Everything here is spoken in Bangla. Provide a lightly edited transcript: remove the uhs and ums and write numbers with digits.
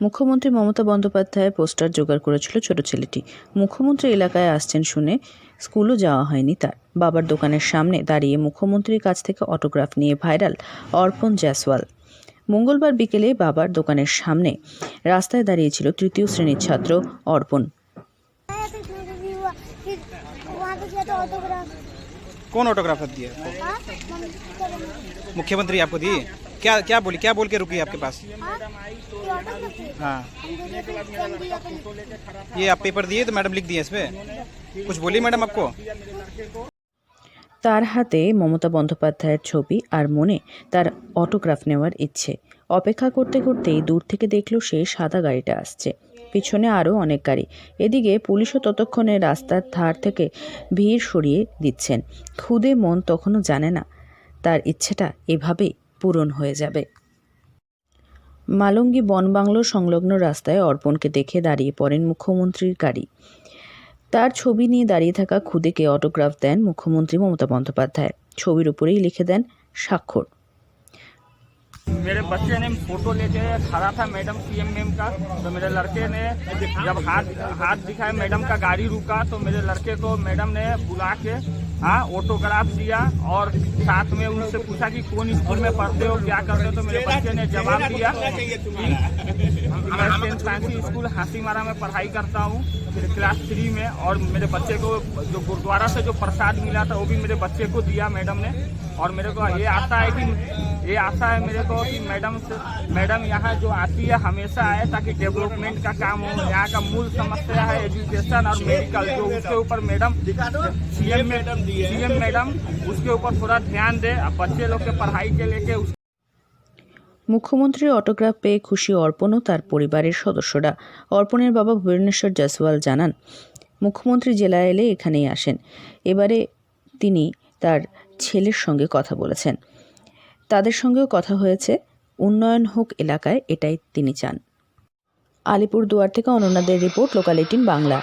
মুখ্যমন্ত্রী মমতা বন্দ্যোপাধ্যায় পোস্টার জোগাড় করেছিল ছোট ছেলেটি। মুখ্যমন্ত্রী এলাকায় আসছেন শুনে স্কুলও যাওয়া হয়নি তার। বাবার দোকানের সামনে দাঁড়িয়ে মুখ্যমন্ত্রীর কাছ থেকে অটোগ্রাফ নিয়ে ভাইরাল অর্পণ জয়সওয়াল। মঙ্গলবার বিকেলে বাবার দোকানের সামনে রাস্তায় দাঁড়িয়েছিল তৃতীয় শ্রেণীর ছাত্র অর্পণ। कौन ऑटोग्राफ दिए आपको? मुख्यमंत्री आपको दिए? क्या क्या बोली, क्या बोल के रुकी आपके पास? हाँ, ये आप पेपर दिए तो मैडम लिख दिए इस पे? कुछ बोली मैडम आपको? তার হাতে মমতা বন্দ্যোপাধ্যায়ের ছবি আর মনে তার অটোগ্রাফ নেওয়ার ইচ্ছে। অপেক্ষা করতে করতেই দূর থেকে দেখল সে সাদা গাড়িটা আসছে, পিছনে আরও অনেক গাড়ি। এদিকে পুলিশও ততক্ষণে রাস্তার ধার থেকে ভিড় সরিয়ে দিচ্ছেন। খুদে মন তখনও জানে না তার ইচ্ছেটা এভাবেই পূরণ হয়ে যাবে। মালঙ্গি বনবাংলো সংলগ্ন রাস্তায় অর্পণকে দেখে দাঁড়িয়ে পড়েন মুখ্যমন্ত্রীর গাড়ি। তার ছবি নিয়ে দাঁড়িয়ে থাকা খুদেকে অটোগ্রাফ দেন মুখ্যমন্ত্রী মমতা বন্দ্যোপাধ্যায়। ছবির উপরেই লিখে দেন স্বাক্ষর। मेरे बच्चे ने फोटो लेके खड़ा था मैडम सीएम मैम का, तो मेरे लड़के ने जब हाथ दिखाया मैडम का गाड़ी रुका तो मेरे लड़के को मैडम ने बुला के ऑटोग्राफ दिया और साथ में उनसे पूछा कि कौन स्कूल में पढ़ते हो, क्या करते हो। तो मेरे बच्चे ने जवाब दिया कि मैं सेंट फ्रांसिस स्कूल हासीमारा में पढ़ाई करता हूँ, फिर क्लास 3 में। और मेरे बच्चे को जो गुरुद्वारा से जो प्रसाद मिला था वो भी मेरे बच्चे को दिया मैडम ने। और मेरे को ये आशा है मेरे को कि मैडम यहाँ जो आती है हमेशा आए, ताकि डेवलपमेंट का काम हो। यहाँ का मूल समस्या है एजुकेशन और मेडिकल, जो उसके ऊपर मैडम सीएम मैडम उसके ऊपर थोड़ा ध्यान दे, बच्चे लोग के पढ़ाई के लेके। মুখ্যমন্ত্রীর অটোগ্রাফ পেয়ে খুশি অর্পণ ও তার পরিবারের সদস্যরা। অর্পণের বাবা ভুবনেশ্বর জয়সওয়াল জানান, মুখ্যমন্ত্রী জেলায় এলে এখানেই আসেন। এবারে তিনি তার ছেলের সঙ্গে কথা বলেছেন, তাদের সঙ্গেও কথা হয়েছে। উন্নয়ন হোক এলাকায়, এটাই তিনি চান। আলিপুরদুয়ার থেকে অনন্যাদের রিপোর্ট, লোকাল 18 বাংলা।